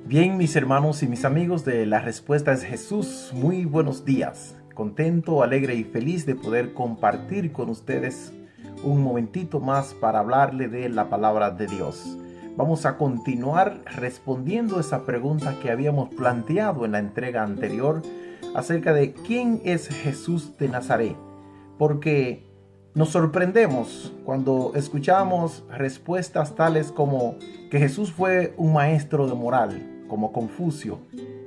Bien, mis hermanos y mis amigos de La Respuesta es Jesús, muy buenos días. Contento, alegre y feliz de poder compartir con ustedes un momentito más para hablarle de la palabra de Dios. Vamos a continuar respondiendo esa pregunta que habíamos planteado en la entrega anterior acerca de quién es Jesús de Nazaret. Porque nos sorprendemos cuando escuchamos respuestas tales como que Jesús fue un maestro de moral, como Confucio,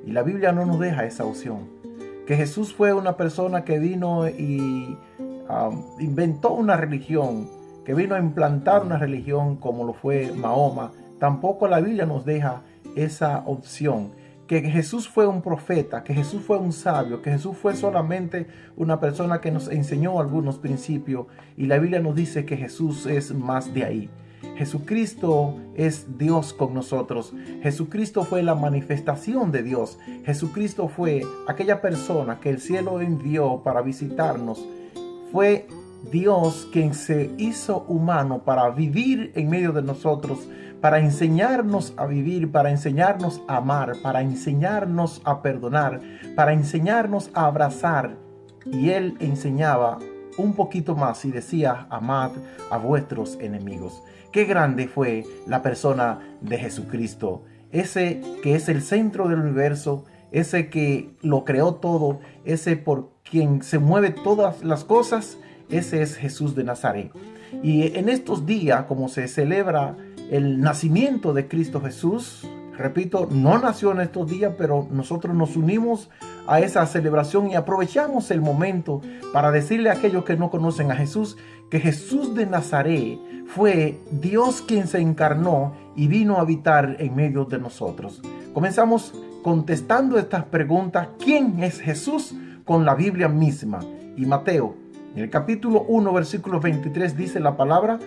y la Biblia no nos deja esa opción. Que Jesús fue una persona que vino y inventó una religión, que vino a implantar una religión como lo fue Mahoma, tampoco la Biblia nos deja esa opción. Que Jesús fue un profeta, que Jesús fue un sabio, que Jesús fue solamente una persona que nos enseñó algunos principios, y la Biblia nos dice que Jesús es más de ahí. Jesucristo es Dios con nosotros. Jesucristo fue la manifestación de Dios. Jesucristo fue aquella persona que el cielo envió para visitarnos. Fue Dios quien se hizo humano para vivir en medio de nosotros, para enseñarnos a vivir, para enseñarnos a amar, para enseñarnos a perdonar, para enseñarnos a abrazar. Y Él enseñaba un poquito más y decía: amad a vuestros enemigos. Qué grande fue la persona de Jesucristo, ese que es el centro del universo, ese que lo creó todo, ese por quien se mueve todas las cosas. Ese es Jesús de Nazaret. Y en estos días, como se celebra el nacimiento de Cristo Jesús, repito, no nació en estos días, pero nosotros nos unimos a esa celebración y aprovechamos el momento para decirle a aquellos que no conocen a Jesús que Jesús de Nazaret fue Dios quien se encarnó y vino a habitar en medio de nosotros. Comenzamos contestando estas preguntas: ¿quién es Jesús? Con la Biblia misma. Y Mateo, en el capítulo 1, versículo 23, dice la palabra: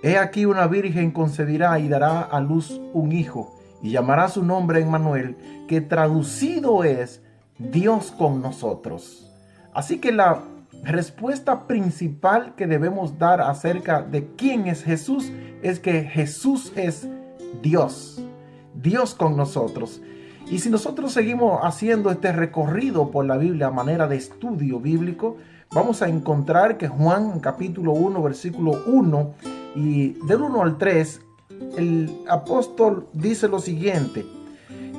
He aquí una virgen concebirá y dará a luz un hijo, y llamará su nombre Emmanuel, que traducido es Dios con nosotros. Así que la respuesta principal que debemos dar acerca de quién es Jesús es que Jesús es Dios, Dios con nosotros. Y si nosotros seguimos haciendo este recorrido por la Biblia a manera de estudio bíblico, vamos a encontrar que Juan, capítulo 1, versículo 1, y del 1 al 3, el apóstol dice lo siguiente: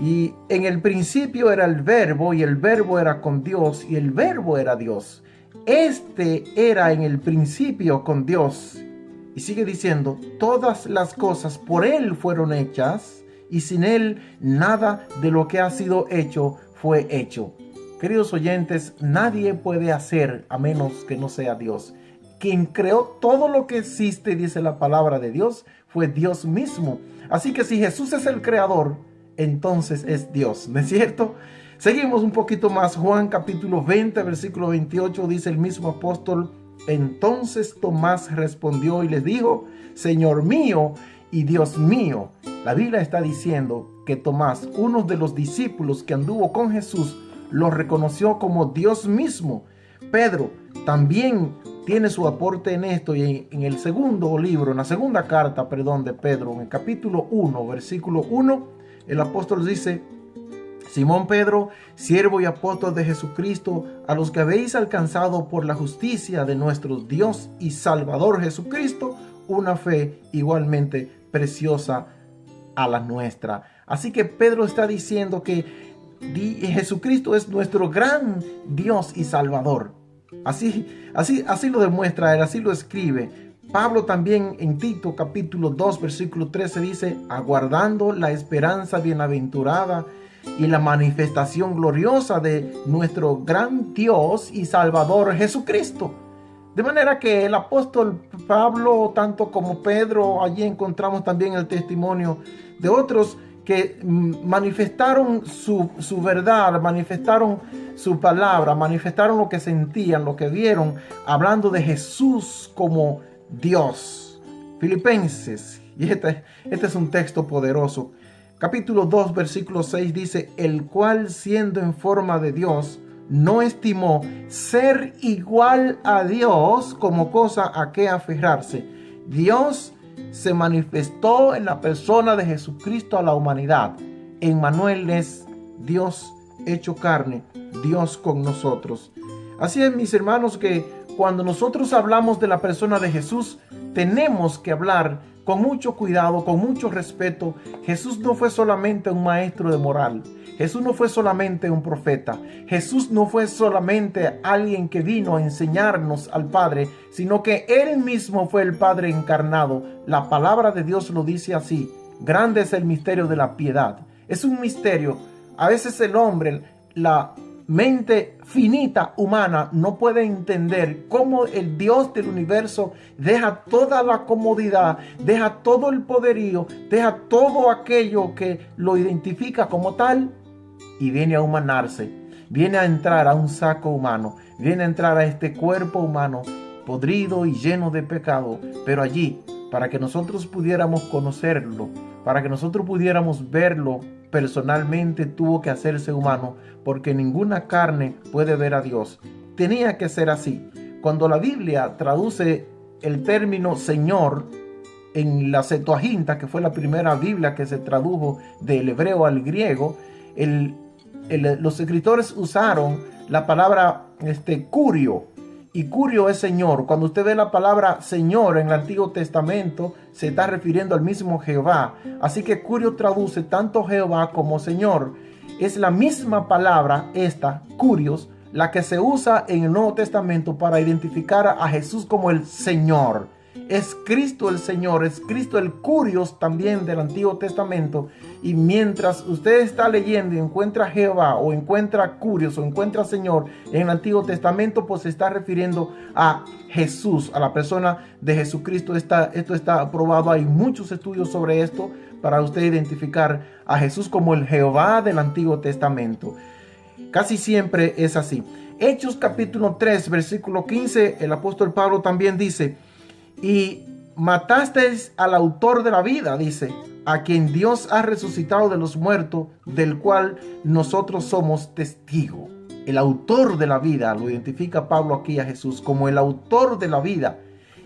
y en el principio era el verbo, y el verbo era con Dios, y el verbo era Dios. Este era en el principio con Dios. Y sigue diciendo: todas las cosas por Él fueron hechas, y sin Él nada de lo que ha sido hecho fue hecho. Queridos oyentes, nadie puede hacer a menos que no sea Dios. Quien creó todo lo que existe, dice la palabra de Dios, fue Dios mismo. Así que si Jesús es el creador, entonces es Dios, ¿no es cierto? Seguimos un poquito más. Juan capítulo 20, versículo 28, dice el mismo apóstol: entonces Tomás respondió y les dijo: Señor mío y Dios mío. La Biblia está diciendo que Tomás, uno de los discípulos que anduvo con Jesús, lo reconoció como Dios mismo. Pedro también tiene su aporte en esto, y en el segundo libro, en la segunda carta, de Pedro, en el capítulo 1, versículo 1, el apóstol dice: Simón Pedro, siervo y apóstol de Jesucristo, a los que habéis alcanzado por la justicia de nuestro Dios y Salvador Jesucristo, una fe igualmente preciosa a la nuestra. Así que Pedro está diciendo que Jesucristo es nuestro gran Dios y Salvador. Así lo demuestra él, así lo escribe. Pablo también en Tito capítulo 2 versículo 13 dice: aguardando la esperanza bienaventurada y la manifestación gloriosa de nuestro gran Dios y Salvador Jesucristo. De manera que el apóstol Pablo, tanto como Pedro, allí encontramos también el testimonio de otros que manifestaron su verdad, manifestaron su palabra, manifestaron lo que sentían, lo que vieron, hablando de Jesús como Dios. Filipenses, y este es un texto poderoso. Capítulo 2, versículo 6 dice: el cual, siendo en forma de Dios, no estimó ser igual a Dios como cosa a que aferrarse. Dios se manifestó en la persona de Jesucristo a la humanidad. Emmanuel es Dios hecho carne, Dios con nosotros. Así es, mis hermanos, que cuando nosotros hablamos de la persona de Jesús, tenemos que hablar con mucho cuidado, con mucho respeto. Jesús no fue solamente un maestro de moral. Jesús no fue solamente un profeta. Jesús no fue solamente alguien que vino a enseñarnos al Padre, sino que Él mismo fue el Padre encarnado. La palabra de Dios lo dice así: grande es el misterio de la piedad. Es un misterio. A veces el hombre, la mente finita humana, no puede entender cómo el Dios del universo deja toda la comodidad, deja todo el poderío, deja todo aquello que lo identifica como tal y viene a humanarse, viene a entrar a un saco humano, viene a entrar a este cuerpo humano podrido y lleno de pecado, pero allí, para que nosotros pudiéramos conocerlo, para que nosotros pudiéramos verlo personalmente, tuvo que hacerse humano, porque ninguna carne puede ver a Dios. Tenía que ser así. Cuando la Biblia traduce el término Señor en la Septuaginta, que fue la primera Biblia que se tradujo del hebreo al griego, los escritores usaron la palabra curio, y curio es Señor. Cuando usted ve la palabra Señor en el Antiguo Testamento, se está refiriendo al mismo Jehová. Así que curio traduce tanto Jehová como Señor. Es la misma palabra esta, curios, la que se usa en el Nuevo Testamento para identificar a Jesús como el Señor. Es Cristo el Señor, es Cristo el curios también del Antiguo Testamento. Y mientras usted está leyendo y encuentra Jehová o encuentra curios o encuentra Señor en el Antiguo Testamento, pues se está refiriendo a Jesús, a la persona de Jesucristo. Esto está aprobado, hay muchos estudios sobre esto para usted identificar a Jesús como el Jehová del Antiguo Testamento. Casi siempre es así. Hechos capítulo 3, versículo 15, el apóstol Pablo también dice: y matasteis al autor de la vida, dice, a quien Dios ha resucitado de los muertos, del cual nosotros somos testigos. El autor de la vida, lo identifica Pablo aquí a Jesús como el autor de la vida.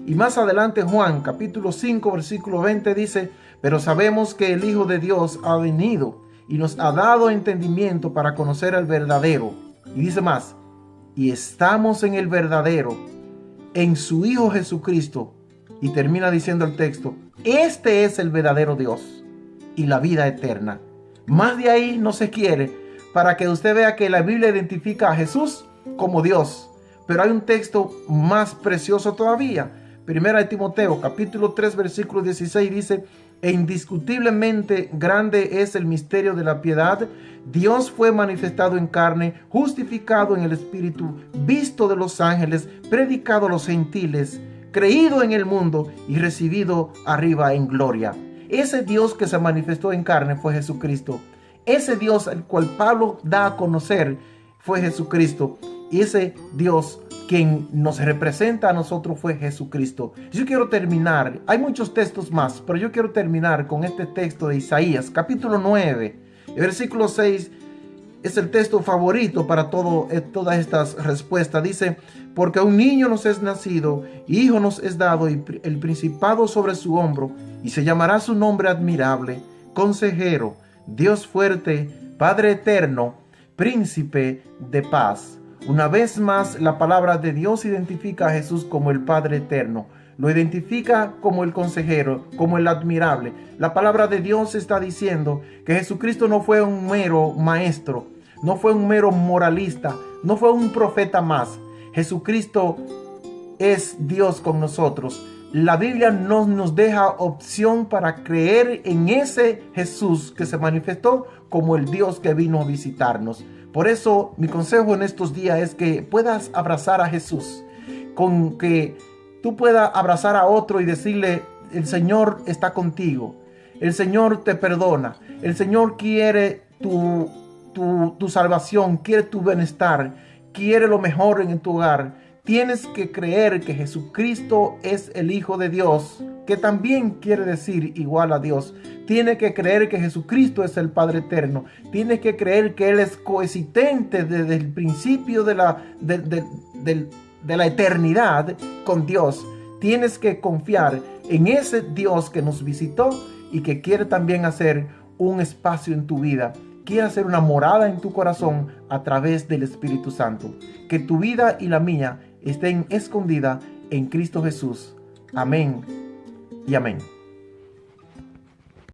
Y más adelante Juan capítulo 5 versículo 20 dice: pero sabemos que el Hijo de Dios ha venido y nos ha dado entendimiento para conocer al verdadero. Y dice más: y estamos en el verdadero, en su Hijo Jesucristo. Y termina diciendo el texto: este es el verdadero Dios y la vida eterna. Más de ahí no se quiere, para que usted vea que la Biblia identifica a Jesús como Dios. Pero hay un texto más precioso todavía. Primera de Timoteo capítulo 3 versículo 16 dice: e indiscutiblemente grande es el misterio de la piedad. Dios fue manifestado en carne, justificado en el Espíritu, visto de los ángeles, predicado a los gentiles, creído en el mundo y recibido arriba en gloria. Ese Dios que se manifestó en carne fue Jesucristo. Ese Dios al cual Pablo da a conocer fue Jesucristo. Y ese Dios quien nos representa a nosotros fue Jesucristo. Yo quiero terminar, hay muchos textos más, pero yo quiero terminar con este texto de Isaías, capítulo 9, el versículo 6. Es el texto favorito para todas estas respuestas. Dice: porque un niño nos es nacido, hijo nos es dado, y el principado sobre su hombro, y se llamará su nombre admirable, consejero, Dios fuerte, Padre eterno, príncipe de paz. Una vez más, la palabra de Dios identifica a Jesús como el Padre eterno. Lo identifica como el consejero, como el admirable. La palabra de Dios está diciendo que Jesucristo no fue un mero maestro, no fue un mero moralista, no fue un profeta más. Jesucristo es Dios con nosotros. La Biblia no nos deja opción para creer en ese Jesús que se manifestó como el Dios que vino a visitarnos. Por eso mi consejo en estos días es que puedas abrazar a Jesús, con que tú puedas abrazar a otro y decirle: el Señor está contigo, el Señor te perdona, el Señor quiere tu salvación, quiere tu bienestar, quiere lo mejor en tu hogar. Tienes que creer que Jesucristo es el Hijo de Dios, que también quiere decir igual a Dios. Tienes que creer que Jesucristo es el Padre eterno. Tienes que creer que Él es coexistente desde el principio de la eternidad con Dios. Tienes que confiar en ese Dios que nos visitó y que quiere también hacer un espacio en tu vida, quiere hacer una morada en tu corazón a través del Espíritu Santo. Que tu vida y la mía estén escondidas en Cristo Jesús. Amén y amén.